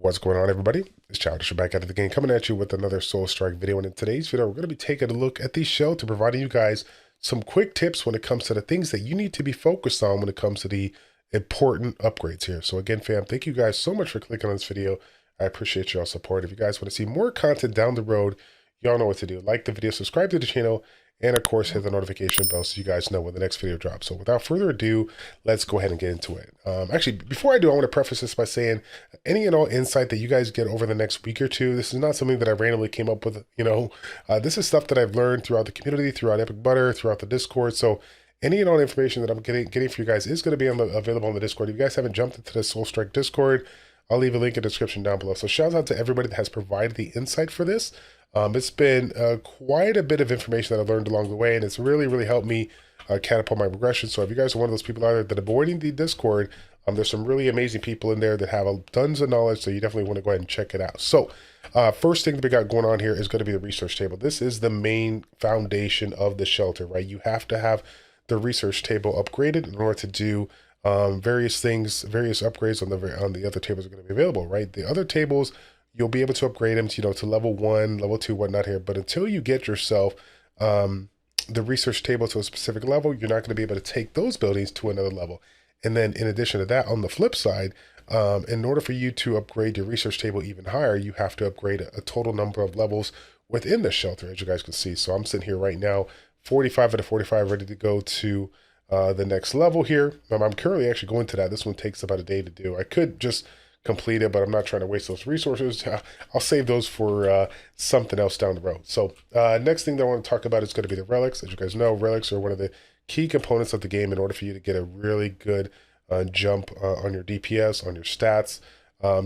What's going on, everybody? It's Childish back out of the game, coming at you with another Soul Strike video. And in today's video, we're going to be taking a look at the shelter, providing you guys some quick tips when it comes to the things that you need to be focused on when it comes to the important upgrades here. So again, fam, thank you guys so much for clicking on this video. I appreciate y'all support. If you guys want to see more content down the road, y'all know what to do. Like the video, subscribe to the channel, and of course, hit the notification bell so you guys know when the next video drops. So without further ado, let's go ahead and get into it. Actually, before I do, I want to preface this by saying any and all insight that you guys get over the next week or two, this is not something that I randomly came up with. This is stuff that I've learned throughout the community, throughout Epic Butter, throughout the Discord. So any and all information that I'm getting for you guys is going to be available on the Discord. If you guys haven't jumped into the Soul Strike Discord, I'll leave a link in the description down below. So shout out to everybody that has provided the insight for this. It's been quite a bit of information that I've learned along the way, and it's really helped me catapult my progression. So if you guys are one of those people out there that are avoiding the Discord, there's some really amazing people in there that have tons of knowledge, so you definitely want to go ahead and check it out. So first thing that we got going on here is going to be the research table. This is the main foundation of the shelter, right? You have to have the research table upgraded in order to do various things, various upgrades on the other tables are going to be available, right? The other tables, you'll be able to upgrade them to, to level 1, level 2, whatnot here. But until you get yourself the research table to a specific level, you're not going to be able to take those buildings to another level. And then in addition to that, on the flip side, in order for you to upgrade your research table even higher, you have to upgrade a total number of levels within the shelter, as you guys can see. So I'm sitting here right now, 45 out of 45, ready to go to the next level here. I'm currently actually going to that. This one takes about a day to do. I could just complete it, but I'm not trying to waste those resources. I'll save those for something else down the road. So next thing that I want to talk about is going to be the relics. As you guys know, relics are one of the key components of the game in order for you to get a really good jump on your DPS, on your stats.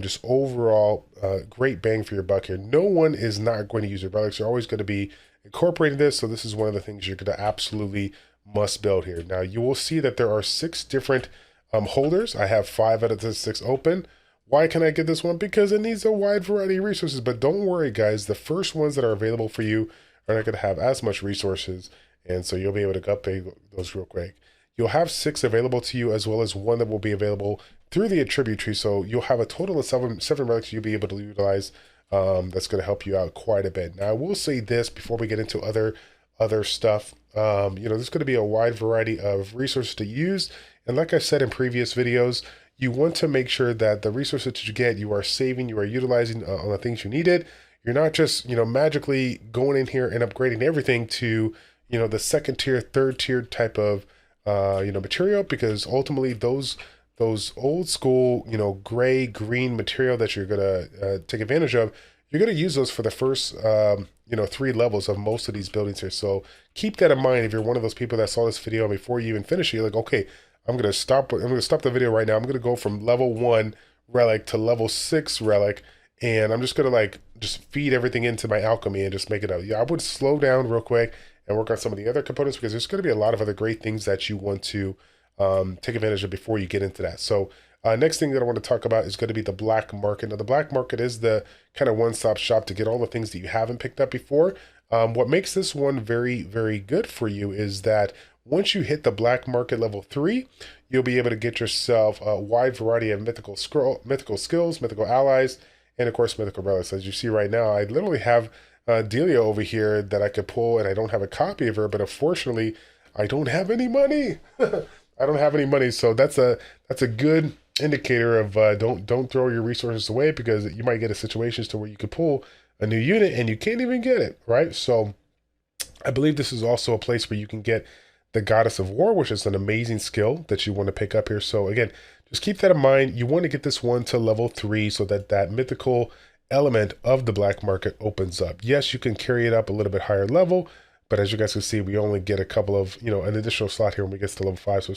Just overall, great bang for your buck here. No one is not going to use your relics. You're always going to be incorporating this. So this is one of the things you're going to absolutely must build here. Now you will see that there are 6 different holders. I have 5 out of the 6 open. Why can I get this one? Because it needs a wide variety of resources. But don't worry, guys. The first ones that are available for you are not going to have as much resources. And so you'll be able to upgrade those real quick. You'll have 6 available to you, as well as 1 that will be available through the attribute tree. So you'll have a total of 7 relics you'll be able to utilize. That's going to help you out quite a bit. Now, I will say this before we get into other stuff. There's going to be a wide variety of resources to use. And like I said in previous videos, you want to make sure that the resources that you get, you are saving, you are utilizing on the things you needed. You're not just, magically going in here and upgrading everything to, the second tier, third tier type of, material, because ultimately those old school, gray, green material that you're going to take advantage of, you're going to use those for the first, 3 levels of most of these buildings here. So keep that in mind if you're one of those people that saw this video and before you even finish it, you're like, okay, I'm going to stop the video right now. I'm going to go from level 1 relic to level 6 relic. And I'm just going to just feed everything into my alchemy and just make it up. Yeah, I would slow down real quick and work on some of the other components, because there's going to be a lot of other great things that you want to take advantage of before you get into that. So next thing that I want to talk about is going to be the black market. Now, the black market is the kind of one-stop shop to get all the things that you haven't picked up before. What makes this one very good for you is that once you hit the black market level 3, you'll be able to get yourself a wide variety of mythical skills, mythical allies, and of course mythical relics. As you see right now, I literally have Delia over here that I could pull, and I don't have a copy of her, but unfortunately I don't have any money. I don't have any money, so that's a good indicator of don't throw your resources away, because you might get a situations to where you could pull a new unit and you can't even get it, right? So I believe this is also a place where you can get the Goddess of War, which is an amazing skill that you want to pick up here. So again, just keep that in mind. You want to get this one to level 3 so that mythical element of the black market opens up. Yes, you can carry it up a little bit higher level, but as you guys can see, we only get a couple of, an additional slot here when we get to level 5. So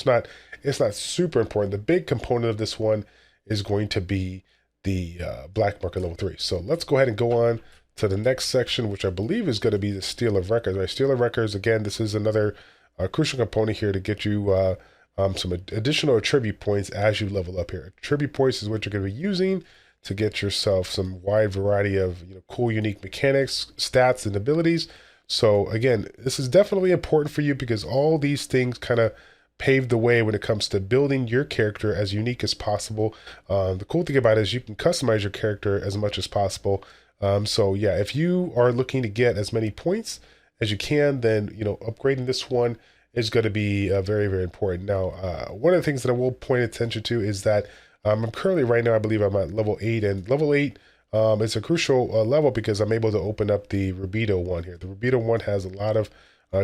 it's not super important. The big component of this one is going to be the black market level 3. So let's go ahead and go on to the next section, which I believe is going to be the Steel of Records. Right? Steel of Records, again, this is another crucial component here to get you some additional attribute points as you level up here. Attribute points is what you're going to be using to get yourself some wide variety of cool, unique mechanics, stats, and abilities. So again, this is definitely important for you, because all these things kind of paved the way when it comes to building your character as unique as possible. The cool thing about it is you can customize your character as much as possible. So yeah, if you are looking to get as many points as you can, then upgrading this one is going to be very, very important. Now, one of the things that I will point attention to is that I'm currently right now, I believe I'm at level 8, and level 8 is a crucial level because I'm able to open up the Rubido one here. The Rubido one has a lot of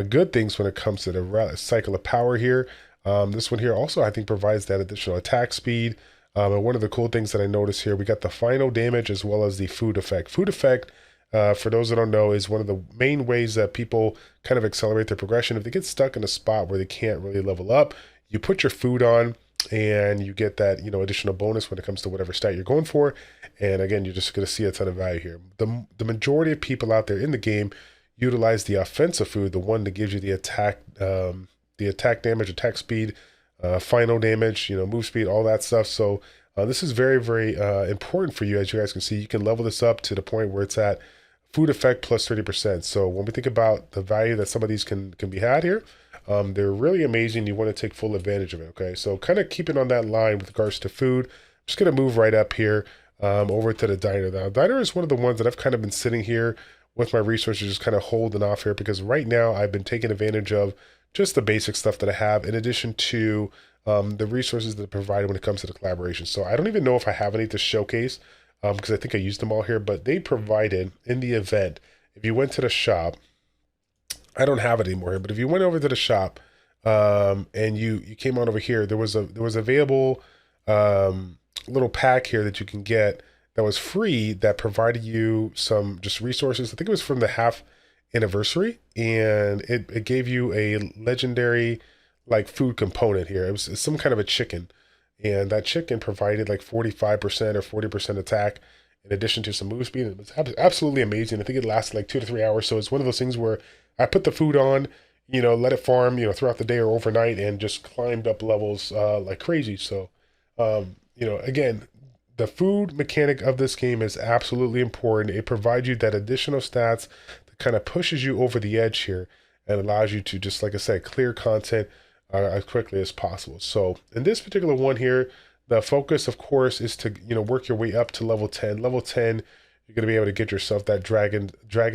good things when it comes to the cycle of power here. This one here also, I think, provides that additional attack speed. And one of the cool things that I noticed here, we got the final damage as well as the food effect. Food effect, for those that don't know, is one of the main ways that people kind of accelerate their progression. If they get stuck in a spot where they can't really level up, you put your food on and you get that additional bonus when it comes to whatever stat you're going for. And again, you're just going to see a ton of value here. The majority of people out there in the game utilize the offensive food, the one that gives you the attack damage, attack speed, final damage, move speed, all that stuff. So this is very, very important for you. As you guys can see, you can level this up to the point where it's at food effect plus 30%. So when we think about the value that some of these can be had here, they're really amazing. You want to take full advantage of it. Okay, so kind of keeping on that line with regards to food, I'm just going to move right up here over to the diner. Now, diner is one of the ones that I've kind of been sitting here with my resources, just kind of holding off here, because right now I've been taking advantage of just the basic stuff that I have, in addition to the resources that are provided when it comes to the collaboration. So I don't even know if I have any to showcase, because I think I used them all here, but they provided in the event, if you went to the shop, I don't have it anymore here, but if you went over to the shop and you came on over here, there was available little pack here that you can get that was free, that provided you some just resources. I think it was from the half anniversary, and it gave you a legendary like food component here. It was some kind of a chicken, and that chicken provided like 45% or 40% attack in addition to some move speed. It was absolutely amazing. I think it lasted like 2 to 3 hours. So it's one of those things where I put the food on, let it farm, throughout the day or overnight, and just climbed up levels like crazy. So, again, the food mechanic of this game is absolutely important. It provides you that additional stats that kind of pushes you over the edge here and allows you to, just like I said, clear content as quickly as possible. So in this particular one here, the focus, of course, is to work your way up to level 10. Level 10, you're going to be able to get yourself that Dragon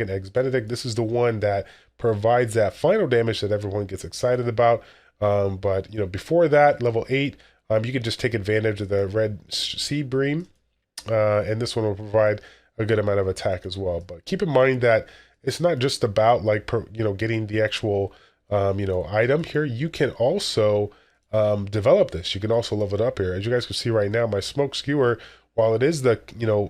Eggs Benedict. This is the one that provides that final damage that everyone gets excited about. But before that, level 8, you can just take advantage of the red sea bream, and this one will provide a good amount of attack as well. But keep in mind that it's not just about getting the actual item here. You can also develop this. You can also level it up here. As you guys can see right now, my smoke skewer, while it is the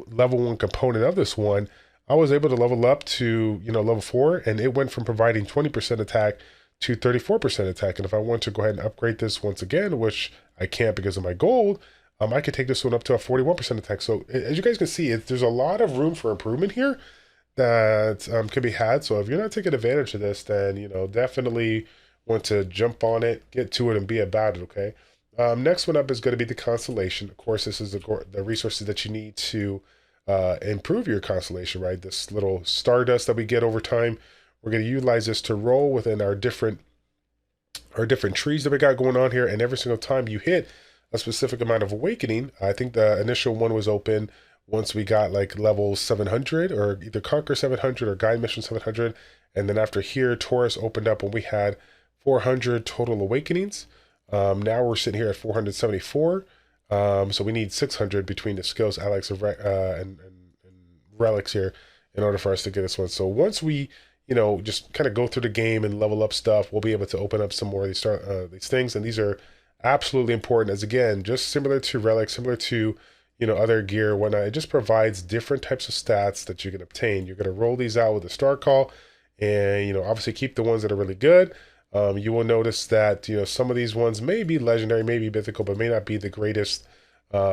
level 1 component of this one, I was able to level up to level 4, and it went from providing 20% attack to 34% attack. And if I want to go ahead and upgrade this once again, which I can't because of my gold, I could take this one up to a 41% attack. So as you guys can see, there's a lot of room for improvement here that can be had. So if you're not taking advantage of this, then definitely want to jump on it, get to it, and be about it. Okay. Next one up is going to be the Constellation. Of course, this is the resources that you need to improve your Constellation, right? This little stardust that we get over time. We're going to utilize this to roll within our different trees that we got going on here. And every single time you hit a specific amount of awakening, I think the initial one was open once we got like level 700, or either Conquer 700 or Guide Mission 700. And then after here, Taurus opened up when we had 400 total awakenings. Now we're sitting here at 474. So we need 600 between the skills, Alex, and relics here in order for us to get this one. So once we just kind of go through the game and level up stuff, we'll be able to open up some more of these things. And these are absolutely important, as again, just similar to relics, similar to other gear, whatnot. It just provides different types of stats that you can obtain. You're going to roll these out with a star call, and obviously keep the ones that are really good. You will notice that some of these ones may be legendary, may be mythical, but may not be the greatest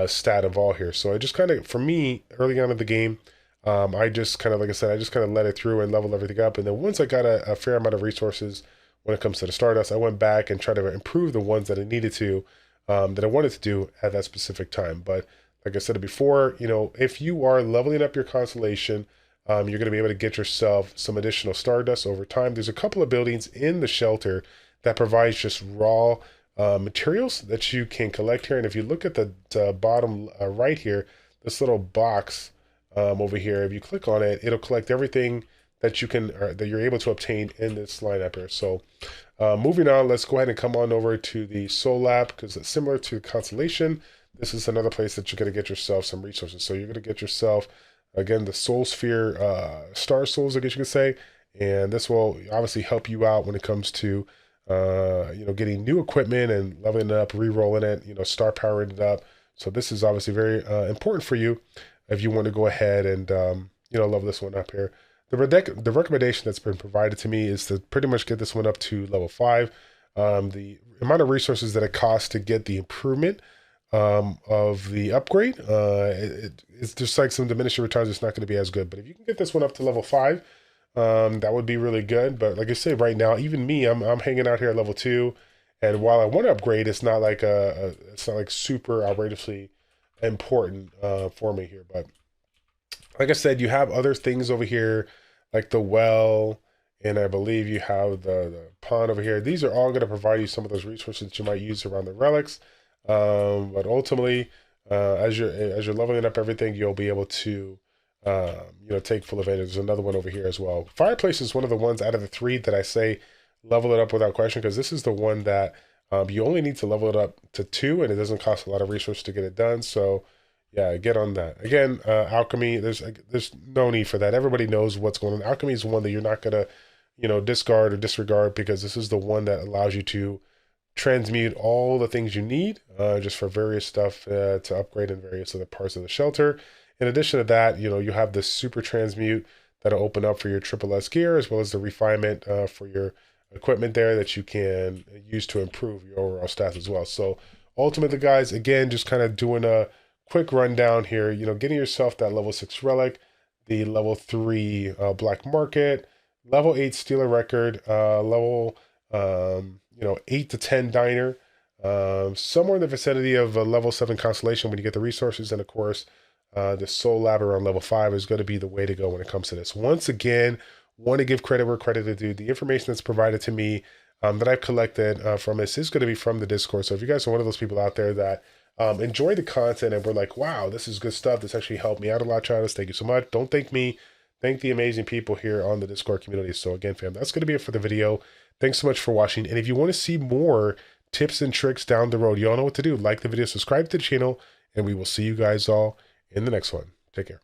stat of all here. So I just kind of, for me, early on in the game, I just kind of, like I said, I just kind of let it through and leveled everything up. And then once I got a fair amount of resources when it comes to the Stardust, I went back and tried to improve the ones that I needed to, that I wanted to do at that specific time. But like I said before, if you are leveling up your Constellation, you're going to be able to get yourself some additional Stardust over time. There's a couple of buildings in the shelter that provides just raw materials that you can collect here. And if you look at the bottom right here, this little box over here, if you click on it, it'll collect everything that you can, or that you're able to obtain in this lineup here. So moving on, let's go ahead and come on over to the Soul Lab, because it's similar to Constellation. This is another place that you're going to get yourself some resources. So you're going to get yourself, again, the Soul Sphere, Star Souls, I guess you could say. And this will obviously help you out when it comes to, getting new equipment and leveling it up, re-rolling it, star powering it up. So this is obviously very important for you if you want to go ahead and, level this one up here. The recommendation that's been provided to me is to pretty much get this one up to level 5. The amount of resources that it costs to get the improvement of the upgrade, it's just like some diminishing returns. It's not going to be as good. But if you can get this one up to level 5, that would be really good. But like I say, right now, even me, I'm hanging out here at level 2. And while I want to upgrade, it's not like it's not like super outrageously important for me here. But like I said, you have other things over here, like the well, and I believe you have the pond over here. These are all going to provide you some of those resources that you might use around the relics. But ultimately, as you're leveling up everything, you'll be able to take full advantage. There's another one over here as well. Fireplace is one of the ones out of the 3 that I say level it up without question, because this is the one that you only need to level it up to 2, and it doesn't cost a lot of resources to get it done. So yeah, get on that. Again, alchemy, there's no need for that. Everybody knows what's going on. Alchemy is one that you're not gonna, discard or disregard, because this is the one that allows you to transmute all the things you need just for various stuff to upgrade in various other parts of the shelter. In addition to that, you have this super transmute that'll open up for your triple S gear, as well as the refinement for your equipment there that you can use to improve your overall stats as well. So ultimately, guys, again, just kind of doing a quick rundown here, getting yourself that level 6 relic, the level 3 black market, level 8 stealer record, level 8 to 10 diner, somewhere in the vicinity of a level 7 constellation when you get the resources. And of course, the soul lab around level 5 is going to be the way to go when it comes to this. Once again, want to give credit where credit is due. The information that's provided to me that I've collected from this is going to be from the Discord. So if you guys are one of those people out there that enjoy the content and we're like, wow, this is good stuff, this actually helped me out a lot, Travis, thank you so much. Don't thank me, thank the amazing people here on the Discord community. So again, fam, that's going to be it for the video. Thanks so much for watching. And if you want to see more tips and tricks down the road, you all know what to do. Like the video, subscribe to the channel, and we will see you guys all in the next one. Take care.